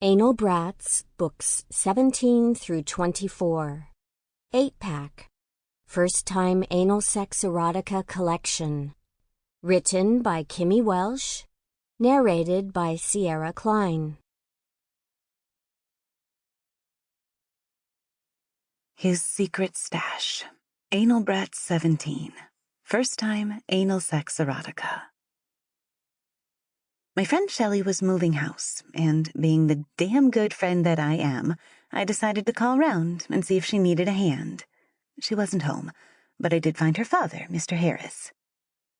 Anal Brats, books 17 through 24. 8-pack. First Time Anal Sex Erotica Collection. Written by Kimmy Welsh. Narrated by Kline. His Secret Stash. Anal Brats 17. First Time Anal Sex Erotica. My friend Shelley was moving house, and being the damn good friend that I am, I decided to call round and see if she needed a hand. She wasn't home, but I did find her father, Mr. Harris.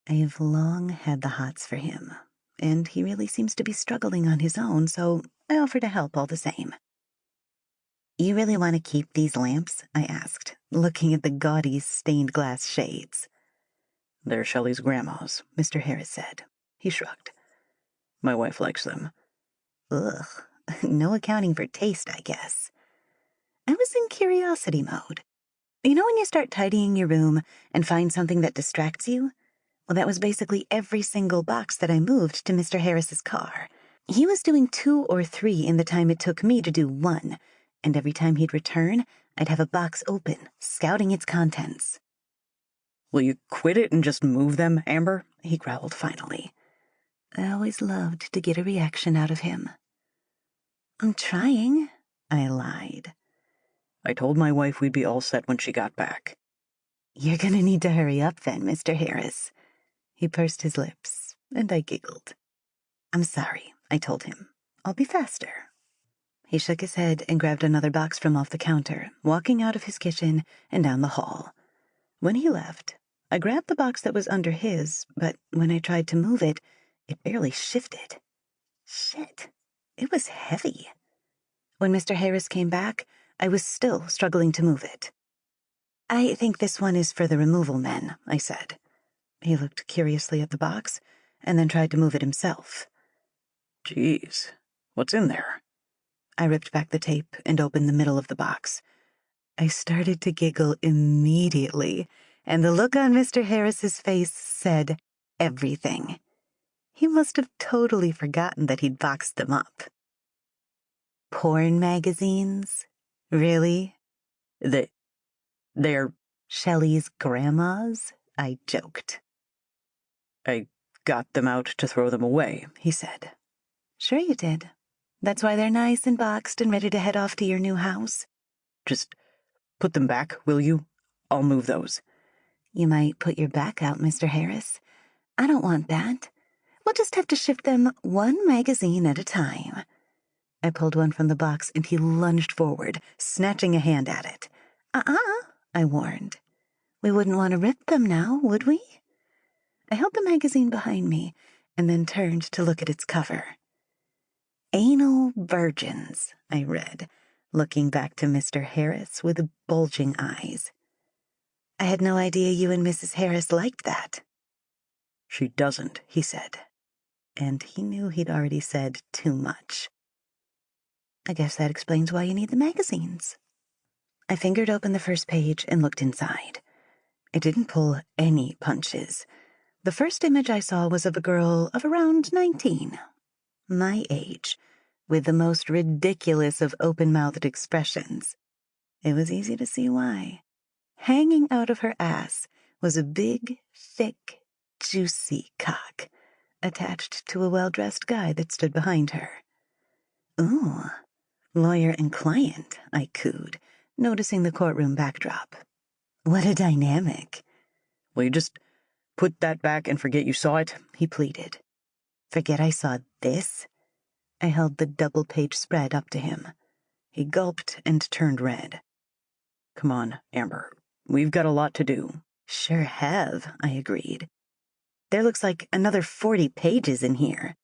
I've long had the hots for him, and he really seems to be struggling on his own, so I offered to help all the same. "You really want to keep these lamps?" I asked, looking at the gaudy stained glass shades. "They're Shelley's grandma's," Mr. Harris said. He shrugged. "My wife likes them." Ugh, no accounting for taste, I guess. I was in curiosity mode. You know when you start tidying your room and find something that distracts you? Well, that was basically every single box that I moved to Mr. Harris's car. He was doing 2 or 3 in the time it took me to do 1, and every time he'd return, I'd have a box open, scouting its contents. "Will you quit it and just move them, Amber?" he growled finally. I always loved to get a reaction out of him. "I'm trying," I lied. "I told my wife we'd be all set when she got back." "You're gonna need to hurry up then, Mr. Harris." He pursed his lips, and I giggled. "I'm sorry," I told him. "I'll be faster." He shook his head and grabbed another box from off the counter, walking out of his kitchen and down the hall. When he left, I grabbed the box that was under his, but when I tried to move it, it barely shifted. Shit, it was heavy. When Mr. Harris came back, I was still struggling to move it. "I think this one is for the removal men," I said. He looked curiously at the box and then tried to move it himself. "Geez, what's in there?" I ripped back the tape and opened the middle of the box. I started to giggle immediately, and the look on Mr. Harris's face said everything. He must have totally forgotten that he'd boxed them up. "Porn magazines? Really?" They're "Shelley's grandma's?" I joked. "I got them out to throw them away," he said. "Sure you did. That's why they're nice and boxed and ready to head off to your new house." "Just put them back, will you? I'll move those." "You might put your back out, Mr. Harris. I don't want that. We'll just have to shift them 1 magazine at a time." I pulled one from the box and he lunged forward, snatching a hand at it. I warned. "We wouldn't want to rip them now, would we?" I held the magazine behind me and then turned to look at its cover. "Anal Virgins," I read, looking back to Mr. Harris with bulging eyes. "I had no idea you and Mrs. Harris liked that." "She doesn't," he said. And he knew he'd already said too much. "I guess that explains why you need the magazines." I fingered open the first page and looked inside. It didn't pull any punches. The first image I saw was of a girl of around 19, my age, with the most ridiculous of open-mouthed expressions. It was easy to see why. Hanging out of her ass was a big, thick, juicy cock, attached to a well-dressed guy that stood behind her. "Ooh, lawyer and client," I cooed, noticing the courtroom backdrop. "What a dynamic." "Will you just put that back and forget you saw it?" he pleaded. "Forget I saw this?" I held the double-page spread up to him. He gulped and turned red. "Come on, Amber. We've got a lot to do." "Sure have," I agreed. "There looks like another 40 pages in here."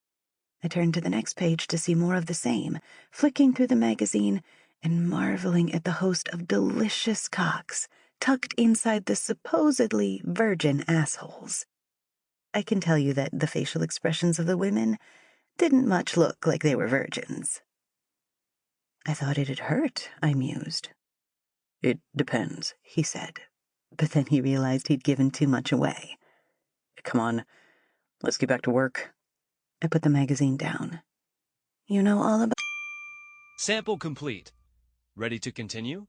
I turned to the next page to see more of the same, flicking through the magazine and marveling at the host of delicious cocks tucked inside the supposedly virgin assholes. I can tell you that the facial expressions of the women didn't much look like they were virgins. "I thought it'd hurt," I mused. "It depends," he said, but then he realized he'd given too much away. "Come on, let's get back to work." I put the magazine down. "You know all about..." Sample complete. Ready to continue?